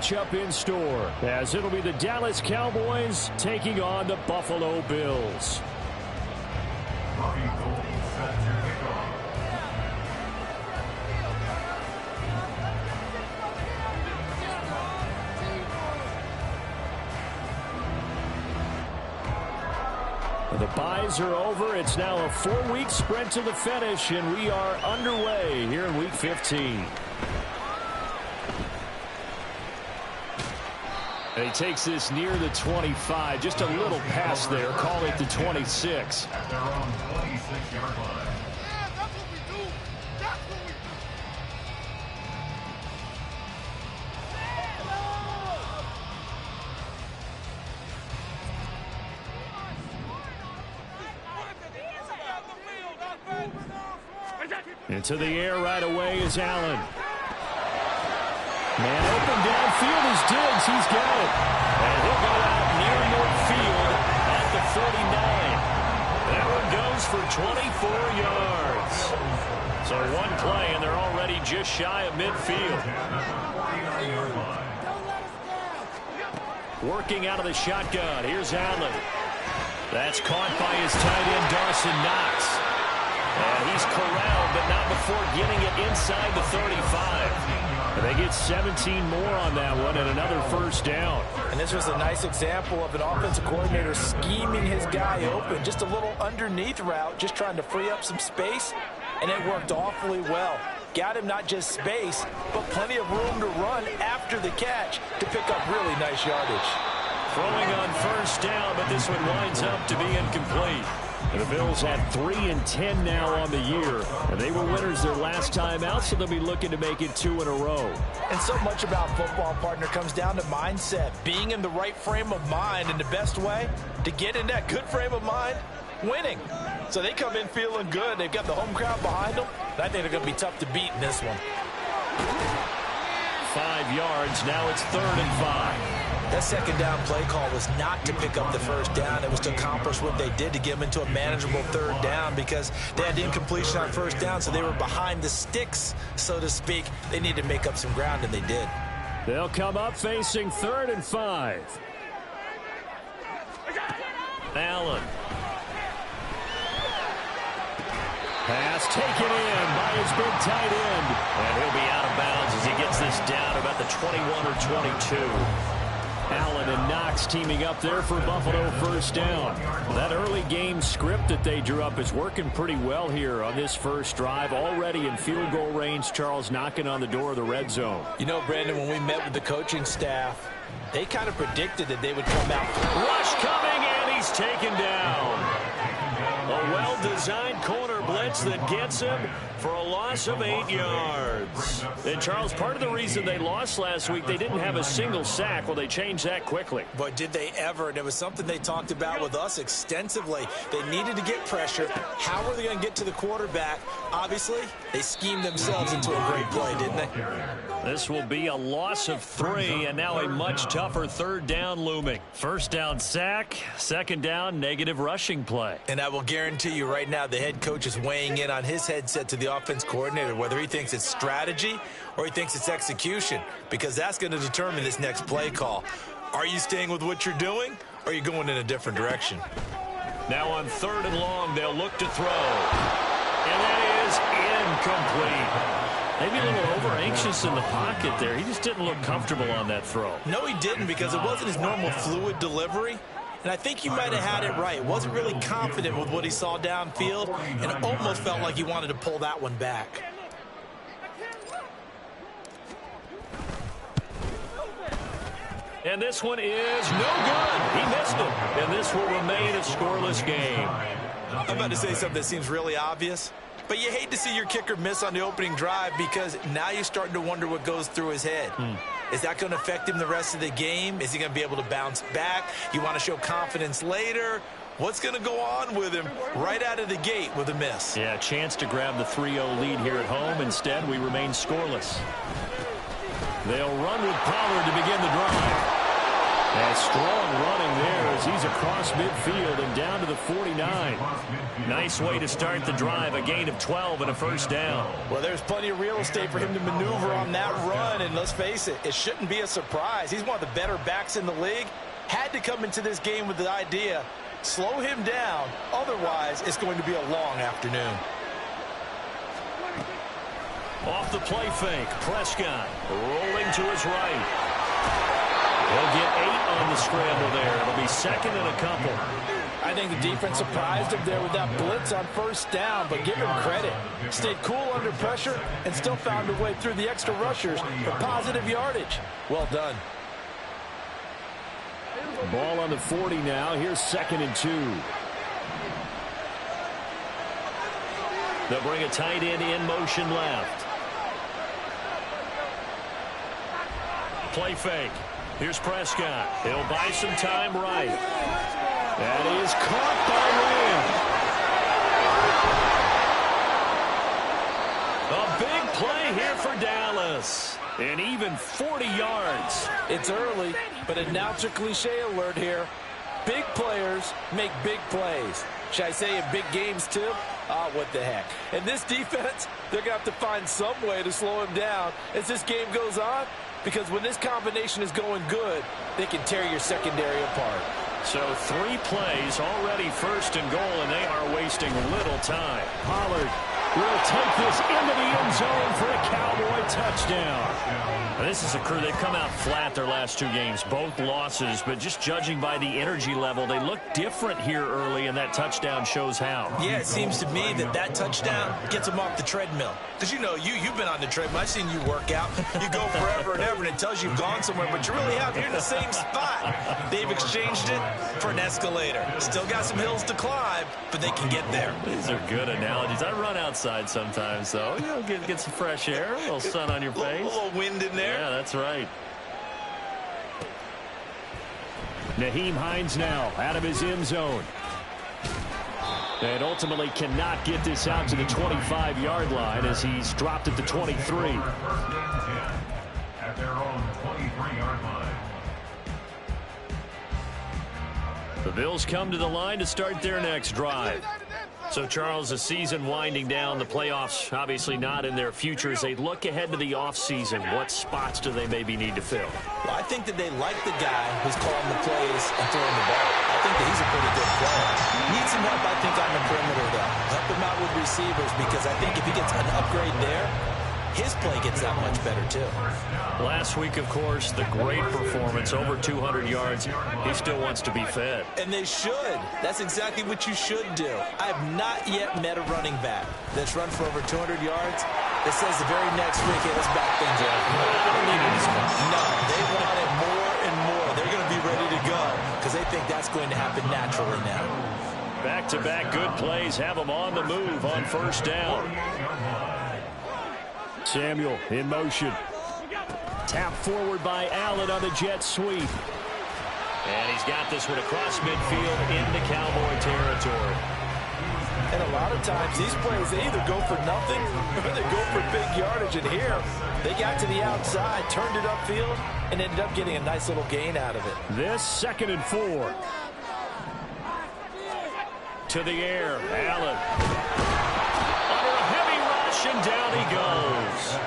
matchup in store, as it'll be the Dallas Cowboys taking on the Buffalo Bills. The byes are over. It's now a 4-week sprint to the finish, and we are underway here in Week 15. And he takes this near the 25. Just a little pass there. Call it the 26. At their own 26-yard line. Into the air right away is Allen. Man open downfield is Diggs. He's got it. And he'll go out near midfield at the 49. That one goes for 24 yards. So one play, and they're already just shy of midfield. Working out of the shotgun. Here's Allen. That's caught by his tight end, Dawson Knox. And he's corralled, but not before getting it inside the 35. And they get 17 more on that one and another first down. And this was a nice example of an offensive coordinator scheming his guy open. Just a little underneath route, just trying to free up some space. And it worked awfully well. Got him not just space, but plenty of room to run after the catch to pick up really nice yardage. Throwing on first down, but this one winds up to be incomplete. And the Bills had 3-10 now on the year. And they were winners their last time out, so they'll be looking to make it 2 in a row. And so much about football, partner, comes down to mindset. Being in the right frame of mind, and the best way to get in that good frame of mind, winning. So they come in feeling good. They've got the home crowd behind them. And I think they're going to be tough to beat in this one. 5 yards. Now it's 3rd and 5. That second down play call was not to pick up the first down. It was to accomplish what they did, to get them into a manageable 3rd down, because they had incompletion on first down, so they were behind the sticks, so to speak. They needed to make up some ground, and they did. They'll come up facing 3rd and 5. Allen. Pass taken in by his big tight end. And he'll be out of bounds as he gets this down about the 21 or 22. Allen and Knox teaming up there for Buffalo first down. That early game script that they drew up is working pretty well here on this first drive. Already in field goal range, Charles, knocking on the door of the red zone. You know, Brandon, when we met with the coaching staff, they kind of predicted that they would come out. Rush coming, and he's taken down. A well-designed corner blitz that gets him for a loss of 8 yards. And, Charles, part of the reason they lost last week, they didn't have a single sack. Well, they changed that quickly. But did they ever? And it was something they talked about with us extensively. They needed to get pressure. How were they going to get to the quarterback? Obviously, they schemed themselves into a great play, didn't they? This will be a loss of 3, and now a much tougher 3rd down looming. First down sack, 2nd down negative rushing play. And I will guarantee you right now the head coach is weighing in on his headset to the offense coordinator, whether he thinks it's strategy or he thinks it's execution, because that's going to determine this next play call. Are you staying with what you're doing, or are you going in a different direction? Now on 3rd and long, they'll look to throw. And that is incomplete. Maybe a little over-anxious in the pocket there. He just didn't look comfortable on that throw. No, he didn't, because it wasn't his normal fluid delivery. And I think you might have had it right. Wasn't really confident with what he saw downfield, and almost felt like he wanted to pull that one back. And this one is no good. He missed it. And this will remain a scoreless game. I'm about to say something that seems really obvious, but you hate to see your kicker miss on the opening drive, because now you're starting to wonder what goes through his head. Is that going to affect him the rest of the game? Is he going to be able to bounce back? You want to show confidence later? What's going to go on with him right out of the gate with a miss? Yeah, a chance to grab the 3-0 lead here at home. Instead, we remain scoreless. They'll run with Pollard to begin the drive. And strong running there as he's across midfield and down to the 49. Nice way to start the drive, a gain of 12 and a first down. Well, there's plenty of real estate for him to maneuver on that run, and let's face it, it shouldn't be a surprise. He's one of the better backs in the league. Had to come into this game with the idea, slow him down, otherwise it's going to be a long afternoon. Off the play fake, Prescott rolling to his right. He'll get 8 on the scramble there. It'll be second and a couple. I think the defense surprised him there with that blitz on first down, but give him credit. Stayed cool under pressure and still found a way through the extra rushers for positive yardage. Well done. Ball on the 40 now. Here's second and 2. They'll bring a tight end in motion left. Play fake. Here's Prescott. He'll buy some time right. That is caught by Lamb. A big play here for Dallas. And even 40 yards. It's early, but announcer cliche alert here. Big players make big plays. Should I say in big games too? What the heck. And this defense, they're going to have to find some way to slow him down as this game goes on. Because when this combination is going good, they can tear your secondary apart. So 3 plays, already first and goal, and they are wasting little time. Pollard will take this into the end zone for a Cowboy touchdown. Now, this is a crew, they've come out flat their last 2 games, both losses, but just judging by the energy level, they look different here early, and that touchdown shows how. Yeah, it seems to me that touchdown gets them off the treadmill. Because, you know, you've been on the treadmill. I've seen you work out. You go forever and ever, and it tells you you've gone somewhere, but you really have. You're in the same spot. They've exchanged it for an escalator. Still got some hills to climb, but they can get there. These are good analogies. I run outside sometimes, though. You know, get some fresh air, a little sun on your face. A little wind in there. Yeah, that's right. Nyheim Hines now out of his end zone. And ultimately cannot get this out to the 25-yard line as he's dropped at the 23. At their own 23-yard line. The Bills come to the line to start their next drive. So, Charles, the season winding down, the playoffs obviously not in their future. As they look ahead to the offseason, what spots do they maybe need to fill? Well, I think that they like the guy who's calling the plays and throwing the ball. I think that he's a pretty good player. Needs some help, I think, on the perimeter, though. Help him out with receivers, because I think if he gets an upgrade there, his play gets that much better, too. Last week, of course, the great performance, over 200 yards. He still wants to be fed. And they should. That's exactly what you should do. I have not yet met a running back that's run for over 200 yards that says the very next week, hey, let's back things up. No, they want it more and more. They're going to be ready to go because they think that's going to happen naturally now. Back-to-back good plays have them on the move on first down. Samuel in motion. Tap forward by Allen on the jet sweep. And he's got this one across midfield into Cowboy territory. And a lot of times these plays, they either go for nothing or they go for big yardage. And here, they got to the outside, turned it upfield, and ended up getting a nice little gain out of it. This second and 4. To the air, Allen. Under a heavy rush, and down he goes.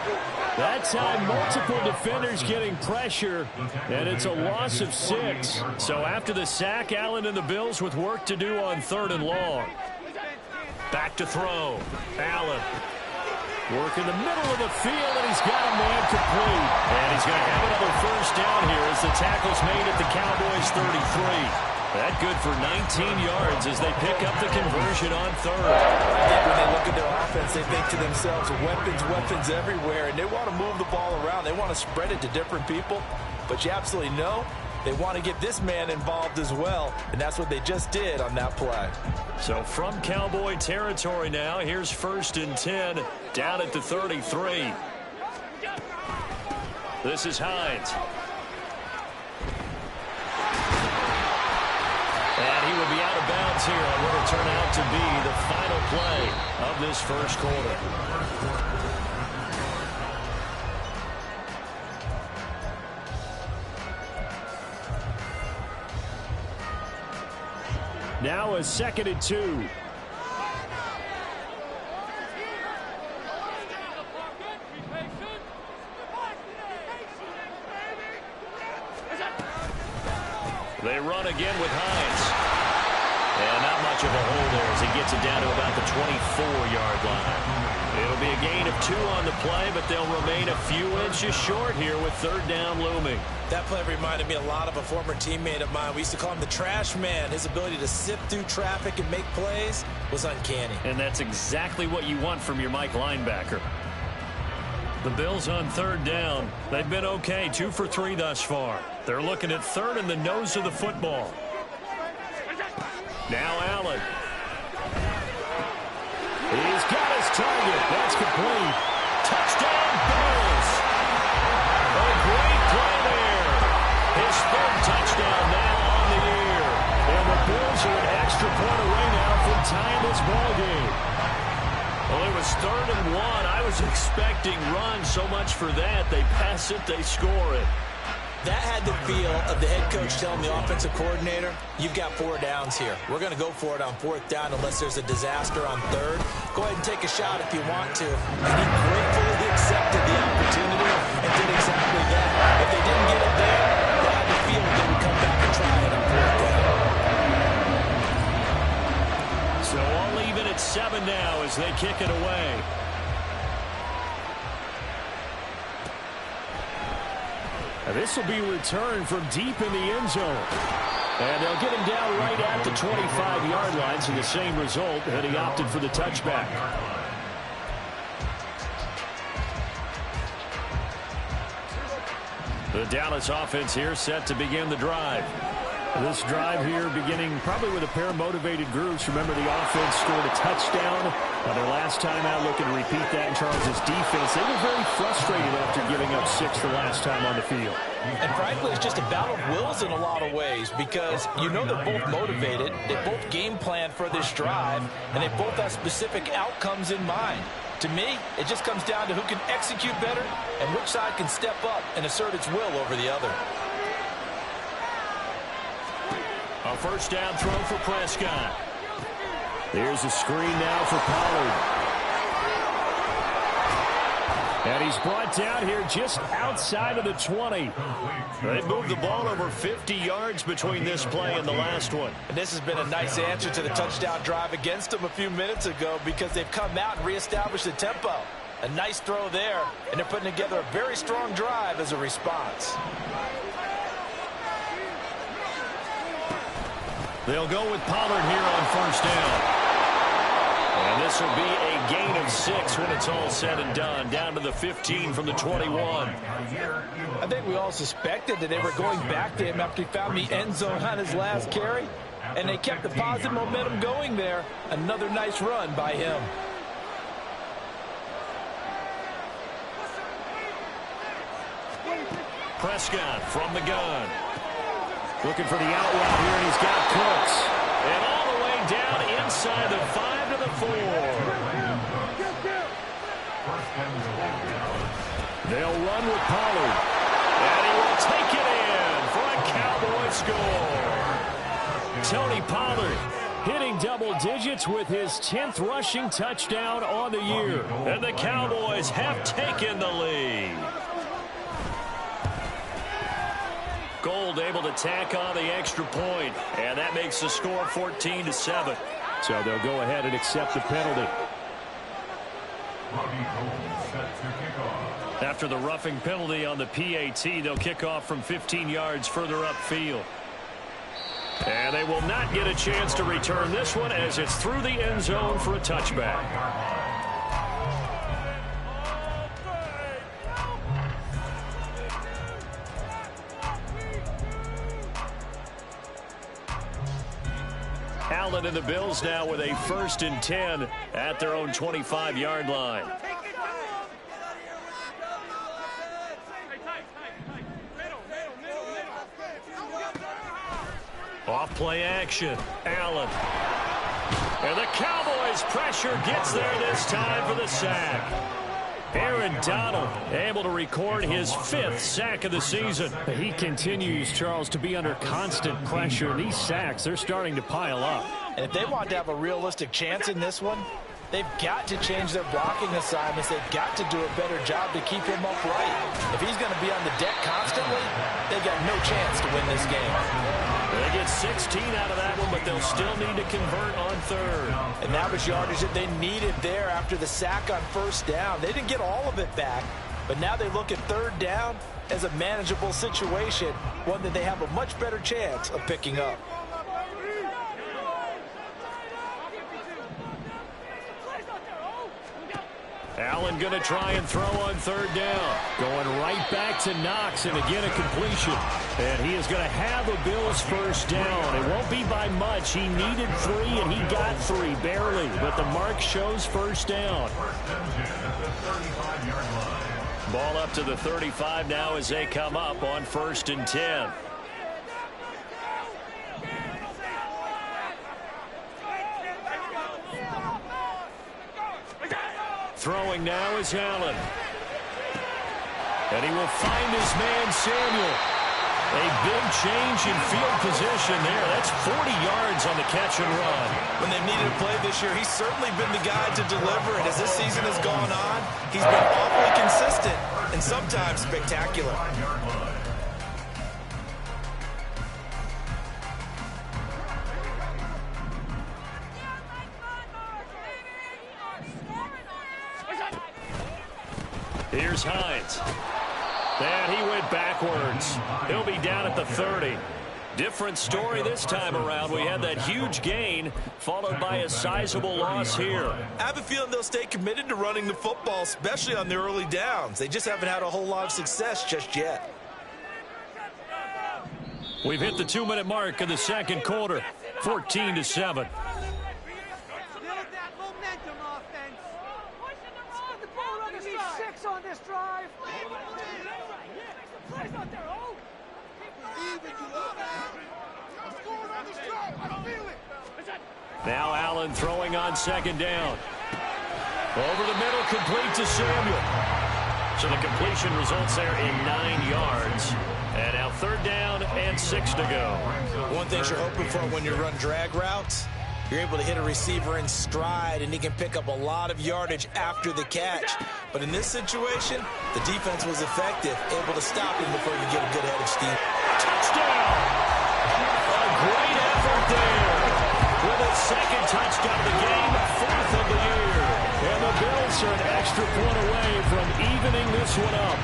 That time, multiple defenders getting pressure, and it's a loss of 6. So after the sack, Allen and the Bills with work to do on 3rd and long. Back to throw. Allen. Work in the middle of the field, and he's got a man complete. And he's going to have another first down here as the tackle's made at the Cowboys' 33. That good for 19 yards as they pick up the conversion on 3rd. I think when they look at their offense, they think to themselves, weapons everywhere, and they want to move the ball around. They want to spread it to different people, but you absolutely know they want to get this man involved as well, and that's what they just did on that play. So from Cowboy territory now, here's 1st and 10 down at the 33. This is Hines. And he will be out of bounds here on what will turn out to be the final play of this first quarter. Now a 2nd and 2. They run again with Hines. And not much of a hole there as he gets it down to about the 24-yard line. It'll be a gain of 2 on the play, but they'll remain a few inches short here with 3rd down looming. That play reminded me a lot of a former teammate of mine. We used to call him the trash man. His ability to sift through traffic and make plays was uncanny. And that's exactly what you want from your Mike linebacker. The Bills on 3rd down. They've been okay, 2 for 3 thus far. They're looking at 3rd in the nose of the football. Now Allen. He's got his target. That's complete. Touchdown, Bills. A great play there. His 3rd touchdown now on the year. And the Bills are an extra point away now from tying this ball game. Well, it was 3rd and 1. I was expecting run so much for that. They pass it, they score it. That had the feel of the head coach telling the offensive coordinator, you've got 4 downs here. We're going to go for it on 4th down unless there's a disaster on 3rd. Go ahead and take a shot if you want to. And he gratefully accepted the opportunity and did exactly that. If they didn't get it there, they had the feel they would come back and try it on 4th down. So all even at 7 now as they kick it away. And this will be returned from deep in the end zone. And they'll get him down right at the 25-yard line, so the same result, and he opted for the touchback. The Dallas offense here set to begin the drive. This drive here beginning probably with a pair of motivated groups. Remember, the offense scored a touchdown their last time out. Looking to repeat that in Charles' defense. They were very frustrated after giving up 6 the last time on the field. And frankly, it's just a battle of wills in a lot of ways because you know they're both motivated. They both game plan for this drive, and they both have specific outcomes in mind. To me, it just comes down to who can execute better and which side can step up and assert its will over the other. A 1st down throw for Prescott. There's a screen now for Pollard. And he's brought down here just outside of the 20. They moved the ball over 50 yards between this play and the last one. And this has been a nice answer to the touchdown drive against them a few minutes ago because they've come out and reestablished the tempo. A nice throw there, and they're putting together a very strong drive as a response. They'll go with Pollard here on 1st down. And this will be a gain of 6 when it's all said and done. Down to the 15 from the 21. I think we all suspected that they were going back to him after he found the end zone on his last carry. And they kept the positive momentum going there. Another nice run by him. Prescott from the gun. Looking for the out route here, and he's got Cooks. And all the way down inside the 5 to the 4. They'll run with Pollard. And he will take it in for a Cowboy score. Tony Pollard hitting double digits with his 10th rushing touchdown on the year. And the Cowboys have taken the lead. Gold able to tack on the extra point, and that makes the score 14-7. So they'll go ahead and accept the penalty. After the roughing penalty on the PAT, they'll kick off from 15 yards further upfield. And they will not get a chance to return this one as it's through the end zone for a touchback. Allen and the Bills now with a 1st and 10 at their own 25-yard line. Off play action. Allen. And the Cowboys pressure gets there this time for the sack. Aaron Donald able to record his 5th sack of the season. He continues, Charles, to be under constant pressure. And these sacks, they're starting to pile up. And if they want to have a realistic chance in this one, they've got to change their blocking assignments. They've got to do a better job to keep him upright. If he's going to be on the deck constantly, they've got no chance to win this game. They get 16 out of that one, but they'll still need to convert on 3rd. And that was yardage that they needed there after the sack on 1st down. They didn't get all of it back, but now they look at 3rd down as a manageable situation, one that they have a much better chance of picking up. Allen going to try and throw on 3rd down. Going right back to Knox, and again a completion. And he is going to have a Bills 1st down. It won't be by much. He needed 3, and he got 3, barely. But the mark shows 1st down. Ball up to the 35 now as they come up on 1st and 10. Throwing now is Allen. And he will find his man, Samuel. A big change in field position there. That's 40 yards on the catch and run. When they've needed a play this year, he's certainly been the guy to deliver. And as this season has gone on, he's been awfully consistent and sometimes spectacular. Here's Hines. And he went backwards. He'll be down at the 30. Different story this time around. We had that huge gain followed by a sizable loss here. I have a feeling they'll stay committed to running the football, especially on the early downs. They just haven't had a whole lot of success just yet. We've hit the 2-minute mark of the 2nd quarter. 14-7. On this drive. Now Allen throwing on 2nd down. Over the middle, complete to Samuel. So the completion results there in 9 yards. And now 3rd down and 6 to go. One thing you're hoping for when you run drag routes, you're able to hit a receiver in stride, and he can pick up a lot of yardage after the catch. But in this situation, the defense was effective, able to stop him before you get a good head of steam. Touchdown! A great effort there. With a 2nd touchdown of the game, 4th of the year. And the Bills are an extra point away from evening this one up.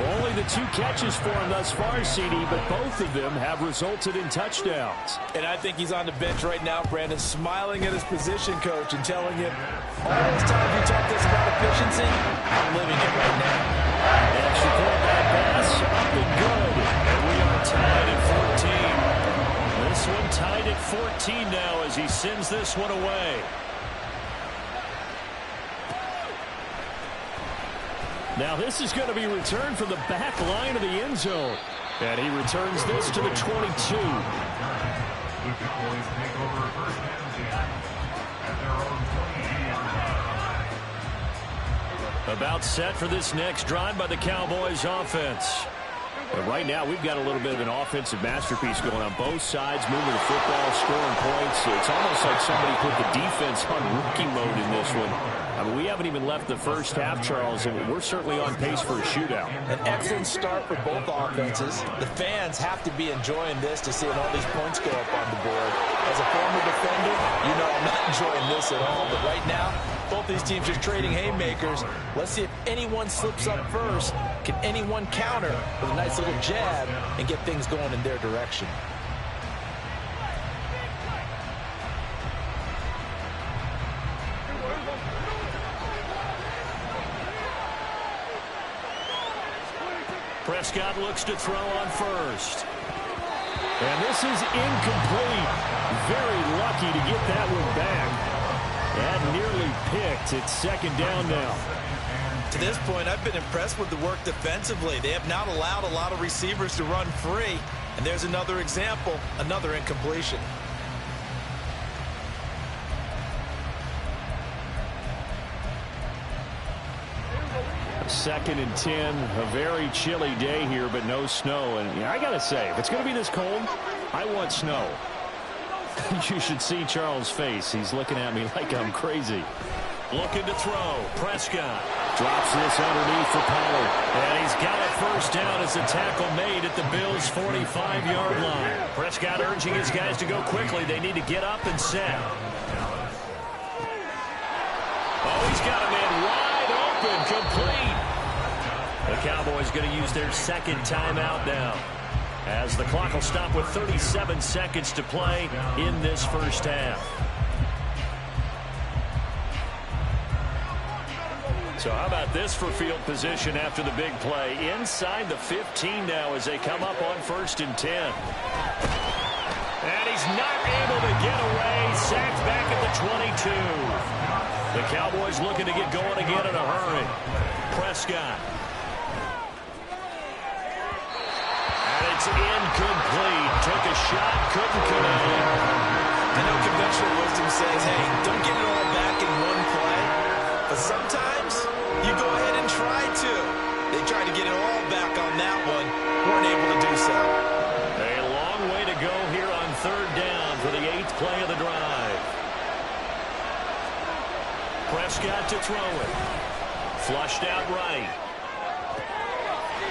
Only the 2 catches for him thus far, CD, but both of them have resulted in touchdowns. And I think he's on the bench right now, Brandon, smiling at his position coach and telling him, all those times you talked to us about efficiency, I'm living it right now. Extra point back pass, up and good. And we are tied at 14. This one tied at 14 now as he sends this one away. Now this is going to be returned from the back line of the end zone. And he returns this to the 22. About set for this next drive by the Cowboys offense. But right now, we've got a little bit of an offensive masterpiece going on both sides, moving the football, scoring points. It's almost like somebody put the defense on rookie mode in this one. I mean, we haven't even left the first half, Charles, and we're certainly on pace for a shootout. An excellent start for both offenses. The fans have to be enjoying this to see all these points go up on the board. As a former defender, you know I'm not enjoying this at all. But right now, both these teams just trading haymakers. Let's see if anyone slips up first. Can anyone counter with a nice little jab and get things going in their direction? Prescott looks to throw on first. And this is incomplete. Very lucky to get that one back. That nearly picked. It's 2nd down now. To this point, I've been impressed with the work defensively. They have not allowed a lot of receivers to run free. And there's another example, another incompletion. 2nd and 10. A very chilly day here, but no snow. And I got to say, if it's going to be this cold, I want snow. You should see Charles' face. He's looking at me like I'm crazy. Looking to throw. Prescott drops this underneath for Pollard. And he's got it first down as the tackle made at the Bills' 45-yard line. Prescott urging his guys to go quickly. They need to get up and set. Oh, he's got a man wide open, complete. The Cowboys going to use their 2nd timeout now, as the clock will stop with 37 seconds to play in this first half. So how about this for field position after the big play? Inside the 15 now as they come up on 1st and 10. And he's not able to get away. Sacked back at the 22. The Cowboys looking to get going again in a hurry. Prescott. And it's incomplete. Took a shot, couldn't connect. I know conventional wisdom says, hey, don't get it all back in one play. But sometimes you go ahead and try to. They tried to get it all back on that one. Weren't able to do so. A long way to go here on 3rd down for the 8th play of the drive. Prescott to throw it. Flushed out right.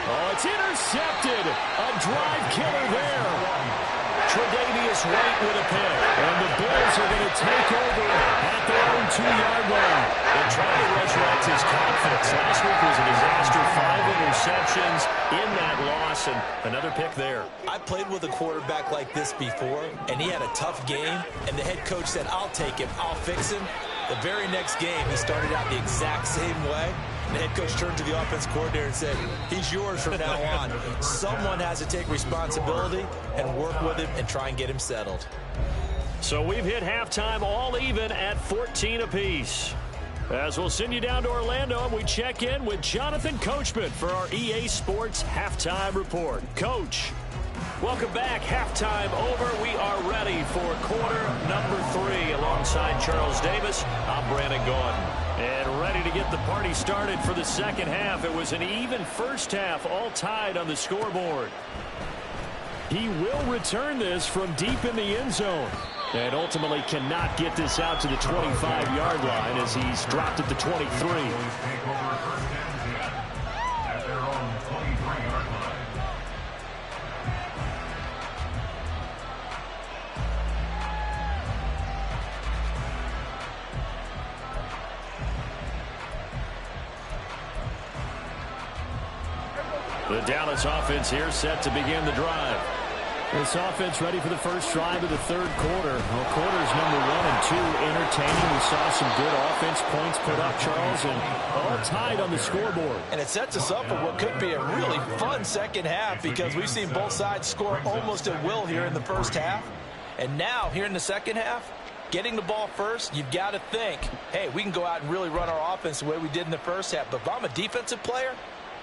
Oh, it's intercepted. A drive killer there. Tre'Davious White with a pick. And the Bills are going to take over at their own 2-yard line. They're trying to resurrect his confidence. Last week was a disaster. 5 interceptions in that loss, and another pick there. I played with a quarterback like this before, and he had a tough game, and the head coach said, I'll take him, I'll fix him. The very next game, he started out the exact same way. The head coach turned to the offense coordinator and said, he's yours from now on. Someone has to take responsibility and work with him and try and get him settled. So we've hit halftime all even at 14 apiece. As we'll send you down to Orlando, and we check in with Jonathan Coachman for our EA Sports Halftime Report. Coach, welcome back. Halftime over. We are ready for quarter number 3. Alongside Charles Davis, I'm Brandon Gordon. And ready to get the party started for the second half. It was an even first half, all tied on the scoreboard. He will return this from deep in the end zone. And ultimately cannot get this out to the 25-yard line as he's dropped at the 23. The Dallas offense here set to begin the drive. This offense ready for the first drive of the 3rd quarter. Well, quarters number 1 and 2 entertaining. We saw some good offense points put up, Charles, and all tied on the scoreboard. And it sets us up for what could be a really fun second half, because we've seen both sides score almost at will here in the first half. And now, here in the second half, getting the ball first, you've got to think, hey, we can go out and really run our offense the way we did in the first half. But if I'm a defensive player,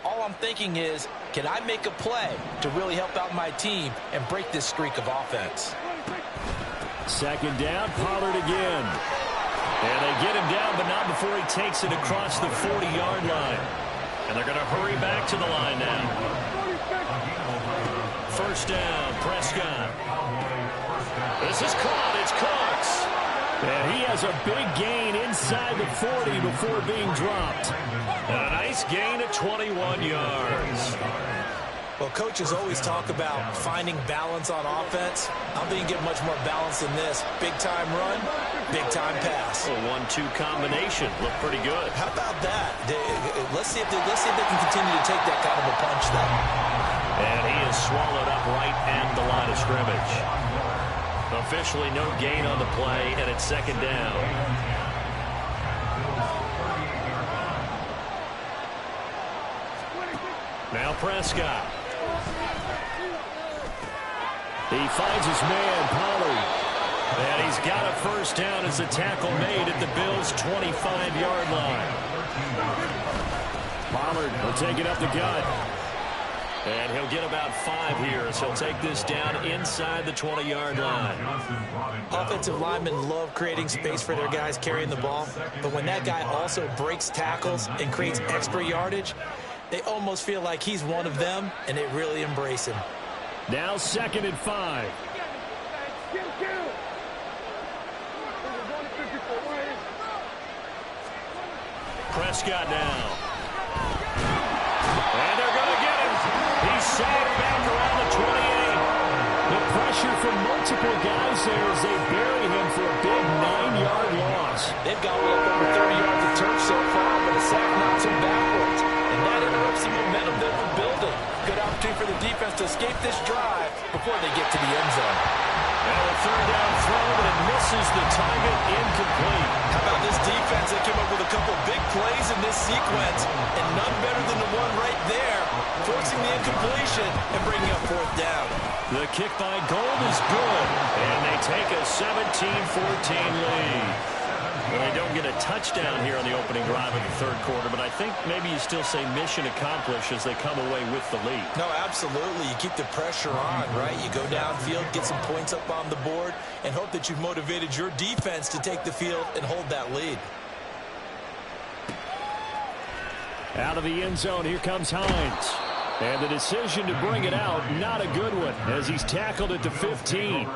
all I'm thinking is, can I make a play to really help out my team and break this streak of offense? 2nd down, Pollard again. And they get him down, but not before he takes it across the 40-yard line. And they're going to hurry back to the line now. 1st down, Prescott. This is caught. It's Cooks. And he has a big gain inside the 40 before being dropped. And a nice gain of 21 yards. Well, coaches always talk about finding balance on offense. I don't think you get much more balance than this. Big-time run, big-time pass. A 1-2 combination. Looked pretty good. How about that? Let's see if they can continue to take that kind of a punch, though. And he is swallowed up right at the line of scrimmage. Officially no gain on the play, and it's 2nd down. Now Prescott. He finds his man, Pollard. And he's got a first down as the tackle made at the Bills' 25-yard line. Pollard will take it up the gut. And he'll get about 5 here as he'll take this down inside the 20-yard line. Offensive linemen love creating space for their guys carrying the ball, but when that guy also breaks tackles and creates extra yardage, they almost feel like he's one of them, and they really embrace him. Now 2nd and 5. Prescott now. And they're going to get him. He's sacked back around the 28. The pressure from multiple guys there as they bury him for a big 9-yard loss. They've got up over 30 yards of turf so far, but a sack knocks him backwards. And that interrupts the momentum they've been building. Good opportunity for the defense to escape this drive before they get to the end zone. And a 3rd down throw, but it misses the target, incomplete. How about this defense? They came up with a couple big plays in this sequence, and none better than the one right there, forcing the incompletion and bringing up 4th down. The kick by Gold is good, and they take a 17-14 lead. Well, they don't get a touchdown here on the opening drive of the 3rd quarter, but I think maybe you still say mission accomplished as they come away with the lead. No, absolutely. You keep the pressure on, right? You go downfield, get some points up on the board, and hope that you've motivated your defense to take the field and hold that lead. Out of the end zone, here comes Hines. And the decision to bring it out, not a good one, as he's tackled at the 15.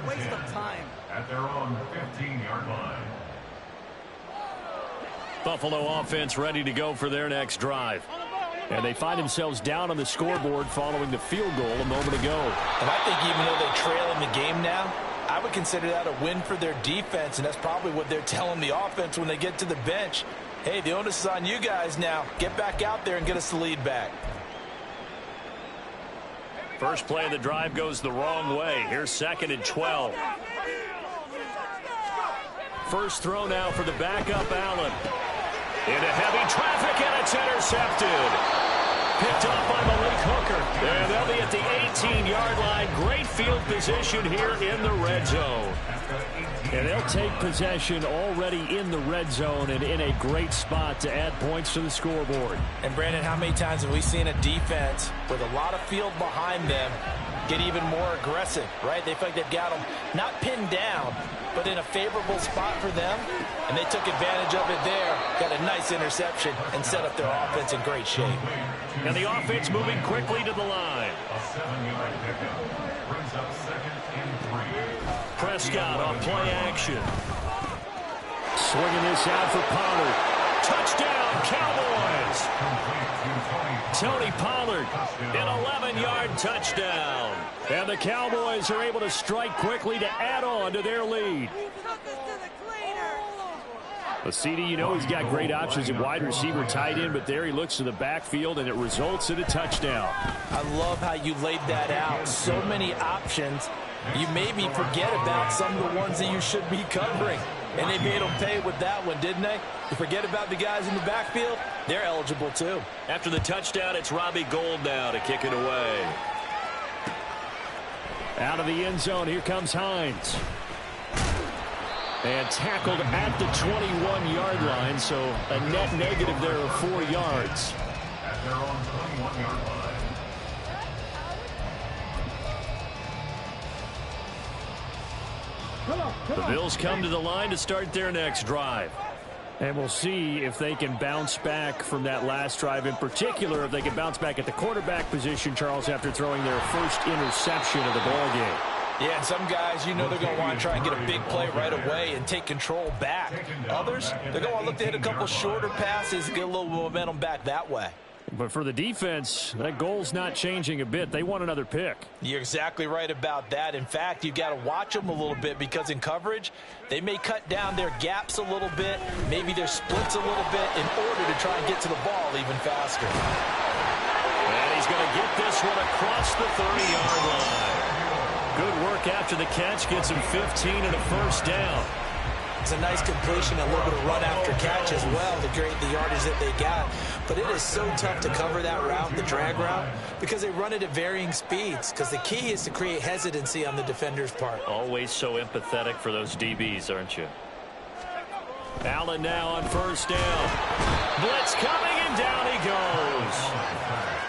Waste of time. At their own 15-yard line. Buffalo offense ready to go for their next drive. And they find themselves down on the scoreboard following the field goal a moment ago. And I think even though they trail in the game now, I would consider that a win for their defense, and that's probably what they're telling the offense when they get to the bench. Hey, the onus is on you guys now. Get back out there and get us the lead back. First play of the drive goes the wrong way. Here's 2nd and 12. First throw now for the backup Allen. Into heavy traffic, and it's intercepted. Picked off by Malik Hooker. And they'll be at the 18-yard line. Great field position here in the red zone. And they'll take possession already in the red zone and in a great spot to add points to the scoreboard. And, Brandon, how many times have we seen a defense with a lot of field behind them get even more aggressive, right? They feel like they've got them not pinned down, but in a favorable spot for them, and they took advantage of it there, got a nice interception, and set up their offense in great shape. And the offense moving quickly to the line. A 7-yard pickup brings up 2nd and 3. Prescott on play action. Swinging this out for Pollard. Touchdown, Cowboys! Tony Pollard, an 11-yard touchdown. And the Cowboys are able to strike quickly to add on to their lead. Well, CD, you know he's got great options at wide receiver, tight end, but there he looks to the backfield, and it results in a touchdown. I love how you laid that out. So many options. You maybe forget about some of the ones that you should be covering. And they made them pay with that one, didn't they? You forget about the guys in the backfield, they're eligible too. After the touchdown, it's Robbie Gould now to kick it away. Out of the end zone, here comes Hines. And tackled at the 21-yard line, so a net negative there of 4 yards. At their own 21-yard line. The Bills come to the line to start their next drive. And we'll see if they can bounce back from that last drive. In particular, if they can bounce back at the quarterback position, Charles, after throwing their first interception of the ballgame. Yeah, and some guys, you know they're going to want to try and get a big play right away and take control back. Others, they're going to look to hit a couple shorter passes and get a little momentum back that way. But for the defense, that goal's not changing a bit. They want another pick. You're exactly right about that. In fact, you've got to watch them a little bit because in coverage, they may cut down their gaps a little bit, maybe their splits a little bit in order to try and get to the ball even faster. And he's going to get this one across the 30-yard line. Good work after the catch. Gets him 15 and a first down. It's a nice completion, a little bit of run after catch as well to create the yardage that they got. But it is so tough to cover that route, the drag route, because they run it at varying speeds. Because the key is to create hesitancy on the defender's part. Always so empathetic for those DBs, aren't you? Allen now on first down. Blitz coming, and down he goes.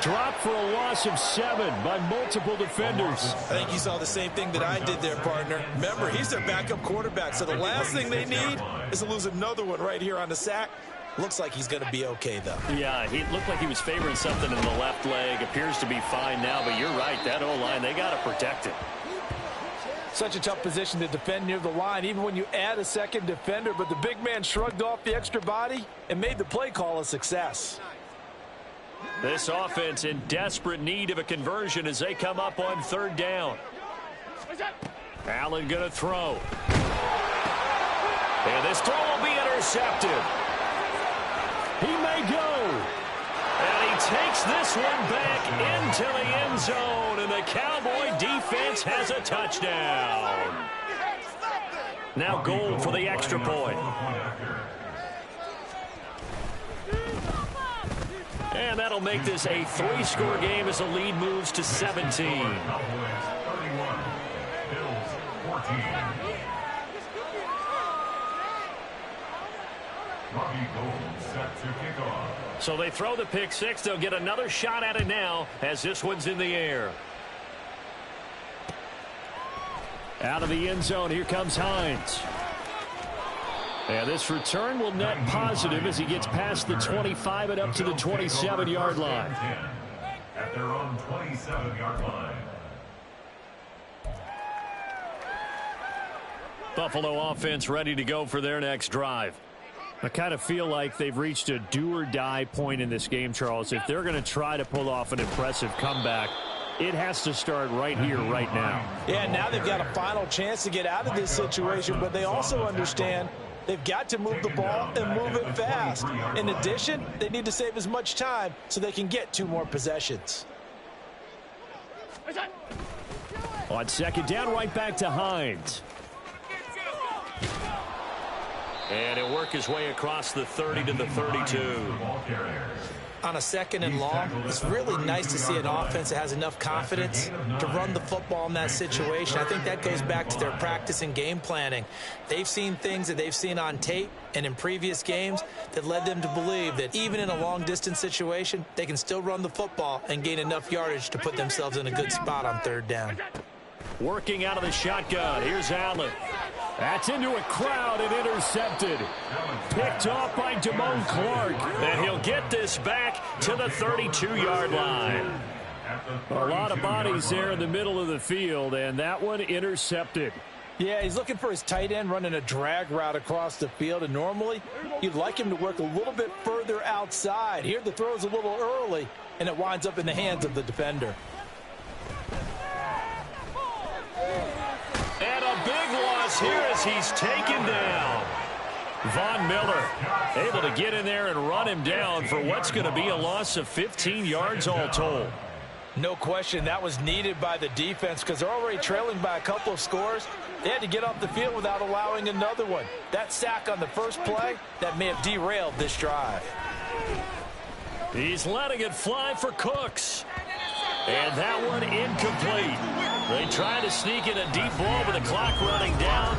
dropped for a loss of 7 by multiple defenders. I think you saw the same thing that I did there, partner. Remember, he's their backup quarterback, so the last thing they need is to lose another one right here on the sack. Looks like he's going to be okay, though. Yeah, he looked like he was favoring something in the left leg. Appears to be fine now, but you're right. That O-line, they got to protect it. Such a tough position to defend near the line, even when you add a second defender. But the big man shrugged off the extra body and made the play call a success. This offense in desperate need of a conversion as they come up on 3rd down. Allen going to throw. And this throw will be intercepted. He may go. And he takes this one back into the end zone. And the Cowboy defense has a touchdown. Now goal for the extra point. And that'll make this a 3-score game as the lead moves to 17. 31, Bills 14. Robbie Gould set to kick off. So they throw the pick 6. They'll get another shot at it now as this one's in the air. Out of the end zone, here comes Hines. And this return will net positive as he gets past the 25 and up to the 27-yard line. At their own 27-yard line. Buffalo offense ready to go for their next drive. I kind of feel like they've reached a do-or-die point in this game, Charles. If they're going to try to pull off an impressive comeback, it has to start right here, right now. Yeah, now they've got a final chance to get out of this situation, but they also understand they've got to move the ball and move it fast. In addition, they need to save as much time so they can get 2 more possessions. On 2nd down, right back to Hines. And he'll work his way across the 30 to the 32. On a 2nd and long, it's really nice to see an offense that has enough confidence to run the football in that situation. I think that goes back to their practice and game planning. They've seen things that they've seen on tape and in previous games that led them to believe that even in a long-distance situation, they can still run the football and gain enough yardage to put themselves in a good spot on 3rd down. Working out of the shotgun. Here's Allen. That's into a crowd and intercepted. Picked off by Damone Clark. And he'll get this back to the 32-yard line. A lot of bodies there in the middle of the field, and that one intercepted. Yeah, he's looking for his tight end running a drag route across the field, and normally you'd like him to work a little bit further outside. Here the throw's a little early, and it winds up in the hands of the defender. And a big loss here as he's taken down. Von Miller able to get in there and run him down for what's going to be a loss of 15 yards all told. No question that was needed by the defense because they're already trailing by a couple of scores. They had to get off the field without allowing another one. That sack on the first play, that may have derailed this drive. He's letting it fly for Cooks. And that one incomplete. They try to sneak in a deep ball with the clock running down.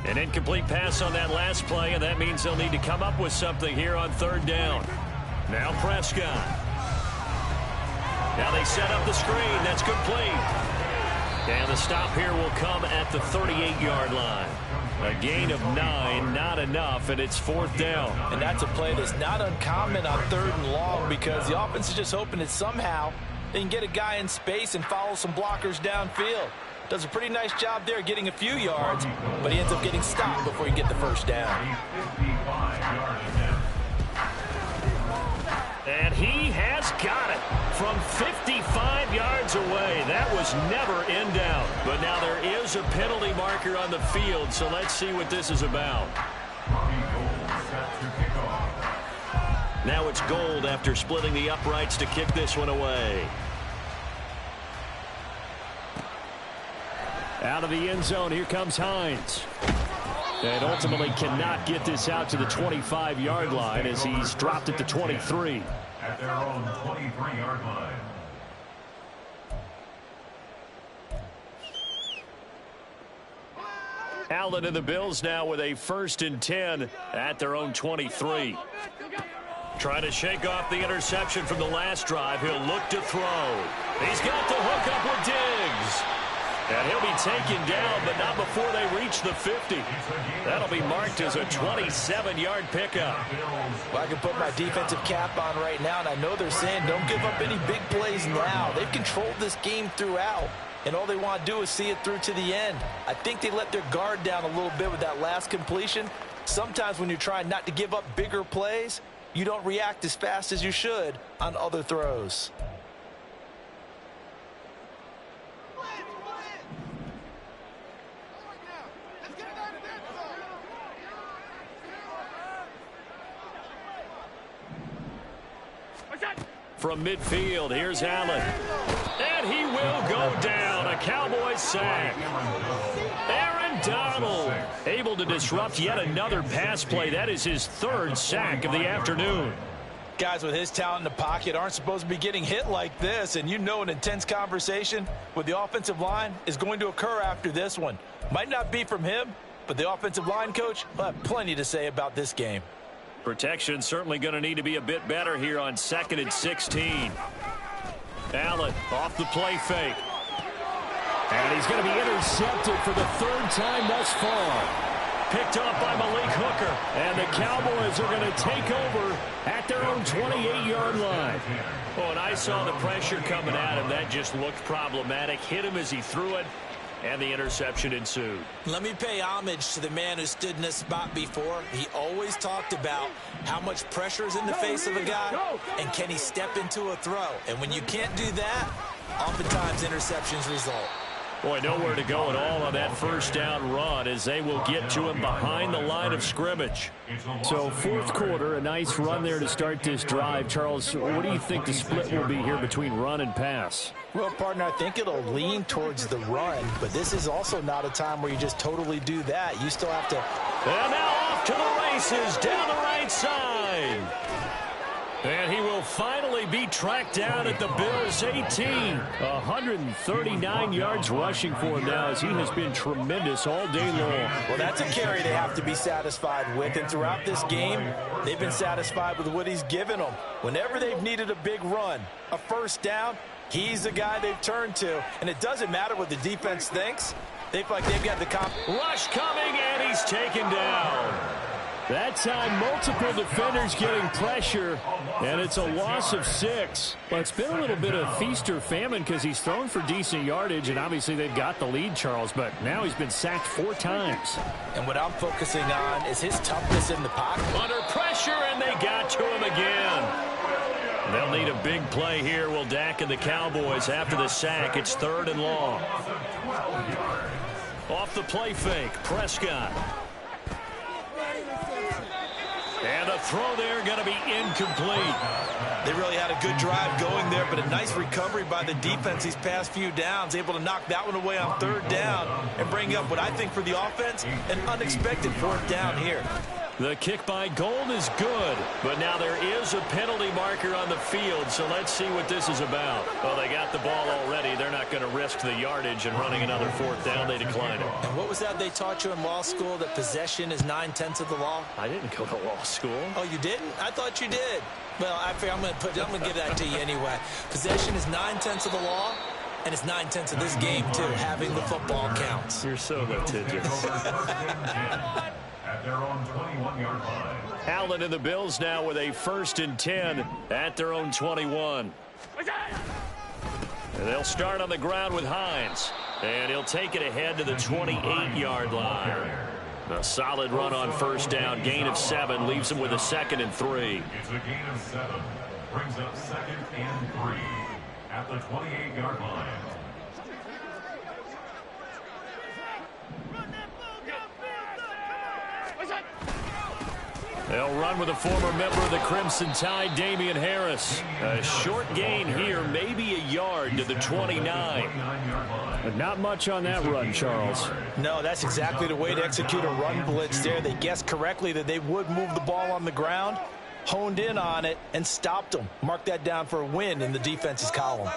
An incomplete pass on that last play, and that means they'll need to come up with something here on 3rd down. Now Prescott. Now they set up the screen. That's complete. And the stop here will come at the 38-yard line. A gain of 9, not enough, and it's 4th down. And that's a play that's not uncommon on 3rd and long because the offense is just hoping that somehow they can get a guy in space and follow some blockers downfield. Does a pretty nice job there getting a few yards, but he ends up getting stopped before he can get the first down. And he has got it from 55 yards away. That was never in doubt. But now there is a penalty marker on the field, so let's see what this is about. Now it's Gold after splitting the uprights to kick this one away. Out of the end zone, here comes Hines. And ultimately cannot get this out to the 25-yard line as he's dropped it to 23. At their own 23-yard line. Allen and the Bills now with a 1st and 10 at their own 23. Trying to shake off the interception from the last drive. He'll look to throw. He's got the hook up with Diggs. And he'll be taken down, but not before they reach the 50. That'll be marked as a 27-yard pickup. Well, I can put my defensive cap on right now, and I know they're saying don't give up any big plays now. They've controlled this game throughout, and all they want to do is see it through to the end. I think they let their guard down a little bit with that last completion. Sometimes when you're trying not to give up bigger plays, you don't react as fast as you should on other throws. From midfield, here's Allen. And he will go down. A Cowboys sack. Aaron Donald able to disrupt yet another pass play. That is his 3rd sack of the afternoon. Guys with his talent in the pocket aren't supposed to be getting hit like this, and you know an intense conversation with the offensive line is going to occur after this one. Might not be from him, but the offensive line coach will have plenty to say about this game. Protection certainly going to need to be a bit better here on 2nd and 16. Allen off the play fake. And he's going to be intercepted for the 3rd time thus far. Picked off by Malik Hooker. And the Cowboys are going to take over at their own 28-yard line. Oh, and I saw the pressure coming at him. That just looked problematic. Hit him as he threw it. And the interception ensued. Let me pay homage to the man who stood in this spot before. He always talked about how much pressure is in the face of a guy and can he step into a throw. And when you can't do that, oftentimes interceptions result. Boy, nowhere to go at all on that 1st down run as they will get to him behind the line of scrimmage. So 4th quarter, a nice run there to start this drive. Charles, what do you think the split will be here between run and pass? Well, partner, I think it'll lean towards the run, but this is also not a time where you just totally do that. You still have to. And now off to the races down the right side. And he will finally be tracked down at the Bills' 18. 139 yards rushing for him now as he has been tremendous all day long. Well, that's a carry they have to be satisfied with. And throughout this game, they've been satisfied with what he's given them. Whenever they've needed a big run, a 1st down, he's the guy they've turned to. And it doesn't matter what the defense thinks. They feel like they've got the rush coming, and he's taken down. That time, multiple defenders getting pressure, and it's a loss of 6. Well, it's been a little bit of feast or famine because he's thrown for decent yardage, and obviously they've got the lead, Charles, but now he's been sacked 4 times. And what I'm focusing on is his toughness in the pocket. Under pressure, and they got to him again. They'll need a big play here, will Dak and the Cowboys after the sack. It's 3rd and long. Off the play fake, Prescott. And a throw there going to be incomplete. They really had a good drive going there, but a nice recovery by the defense these past few downs, able to knock that one away on 3rd down and bring up what I think for the offense, an unexpected 4th down here. The kick by Gold is good, but now there is a penalty marker on the field, so let's see what this is about. Well, they got the ball already. They're not going to risk the yardage and running another 4th down. They decline it. And what was that they taught you in law school, that possession is 9/10 of the law? I didn't go to law school. Oh, you didn't? I thought you did. Well, I'm going to give that to you anyway. Possession is 9/10 of the law. And it's 9/10 of this game, too. Having the football counts. You're so litigious. At their own 21-yard line. Allen and the Bills now with a 1st and 10 at their own 21. And they'll start on the ground with Hines. And he'll take it ahead to the 28-yard line. A solid run on 1st down. Gain of 7 leaves him with a 2nd and 3. It's a gain of 7. Brings up 2nd and 3 at the 28-yard line. They'll run with a former member of the Crimson Tide, Damian Harris. A short gain here, maybe a yard to the 29. But not much on that run, Charles. No, that's exactly the way to execute a run blitz there. They guessed correctly that they would move the ball on the ground, honed in on it, and stopped them. Mark that down for a win in the defense's column.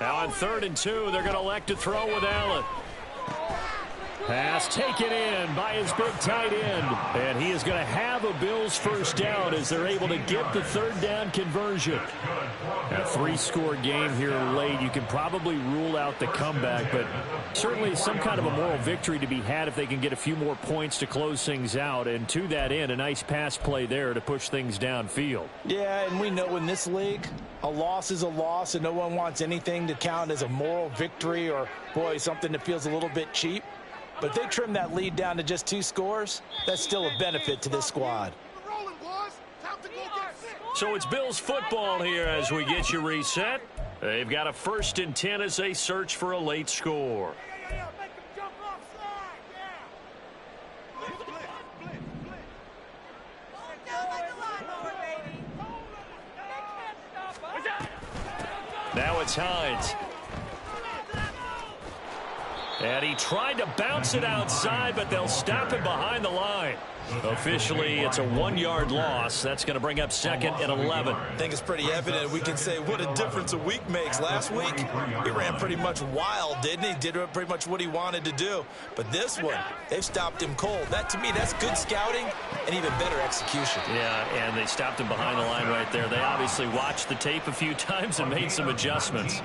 Now on 3rd and 2, they're going to elect to throw with Allen. Pass taken in by his big tight end. And he is going to have a Bills first down as they're able to get the 3rd down conversion. A 3-score game here late. You can probably rule out the comeback, but certainly some kind of a moral victory to be had if they can get a few more points to close things out. And to that end, a nice pass play there to push things downfield. Yeah, and we know in this league, a loss is a loss, and no one wants anything to count as a moral victory or, boy, something that feels a little bit cheap. But if they trim that lead down to just 2 scores, that's still a benefit to this squad. So it's Bills football here as we get you reset. They've got a 1st and 10 as they search for a late score. Now it's Hines. And he tried to bounce it outside, but they'll stop him behind the line. Officially, it's a 1-yard loss. That's going to bring up 2nd and 11. I think it's pretty evident. We can say what a difference a week makes. Last week, he ran pretty much wild, didn't he? Did pretty much what he wanted to do. But this one, they've stopped him cold. That, to me, that's good scouting and even better execution. Yeah, and they stopped him behind the line right there. They obviously watched the tape a few times and made some adjustments.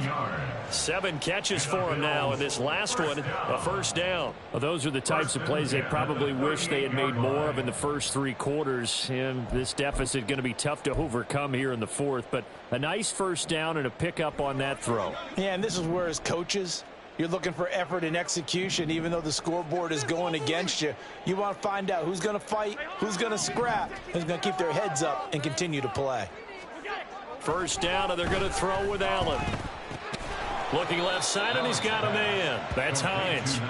7 catches for him now, and this last one, a first down. Well, those are the types of plays they probably wish they had made more of in the first 3 quarters, and this deficit going to be tough to overcome here in the 4th, but a nice first down and a pickup on that throw. Yeah, and this is where as coaches, you're looking for effort and execution. Even though the scoreboard is going against you, you want to find out who's going to fight, who's going to scrap, who's going to keep their heads up and continue to play. First down, and they're going to throw with Allen. Looking left side, and he's got a man. That's Hines.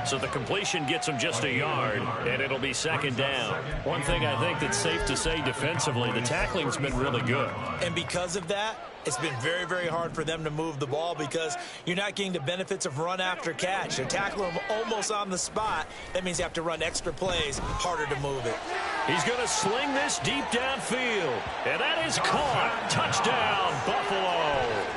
So the completion gets him just a yard, and it'll be 2nd down. One thing I think that's safe to say defensively, the tackling's been really good. And because of that, it's been very, very hard for them to move the ball because you're not getting the benefits of run after catch. You're tackling them almost on the spot. That means you have to run extra plays, harder to move it. He's going to sling this deep downfield, and that is caught. Touchdown, Buffalo.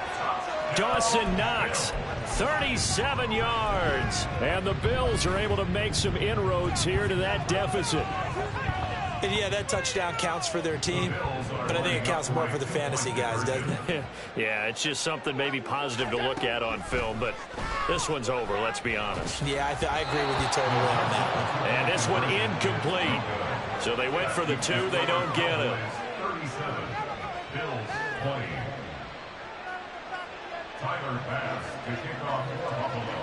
Dawson Knox, 37 yards. And the Bills are able to make some inroads here to that deficit. And yeah, that touchdown counts for their team, but I think it counts more for the fantasy guys, doesn't it? Yeah, it's just something maybe positive to look at on film, but this one's over, let's be honest. Yeah, I agree with you totally on that one. And this one incomplete. So they went for the 2, they don't get it. 37, Bills 20. Tyler Bass to kick off for Buffalo.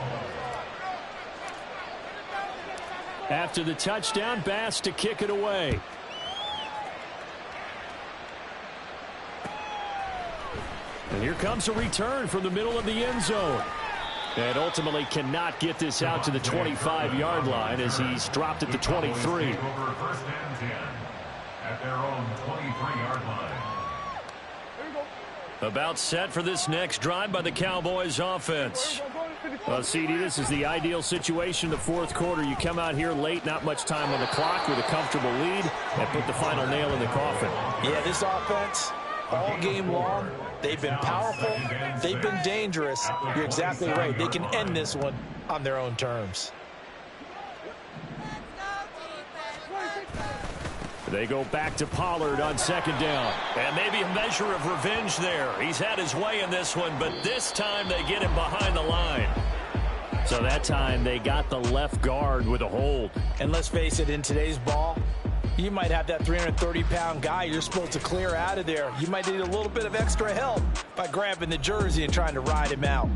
After the touchdown, Bass to kick it away. And here comes a return from the middle of the end zone. And ultimately cannot get this out to the 25-yard line as he's dropped at the 23. First and 10 at their own 23-yard line. About set for this next drive by the Cowboys offense. Well, CD, this is the ideal situation in the 4th quarter. You come out here late, not much time on the clock with a comfortable lead, and put the final nail in the coffin. Yeah, this offense, all game long, they've been powerful, they've been dangerous. You're exactly right. They can end this one on their own terms. They go back to Pollard on 2nd down. And maybe a measure of revenge there. He's had his way in this one, but this time they get him behind the line. So that time they got the left guard with a hold. And let's face it, in today's ball, you might have that 330-pound guy you're supposed to clear out of there. You might need a little bit of extra help by grabbing the jersey and trying to ride him out.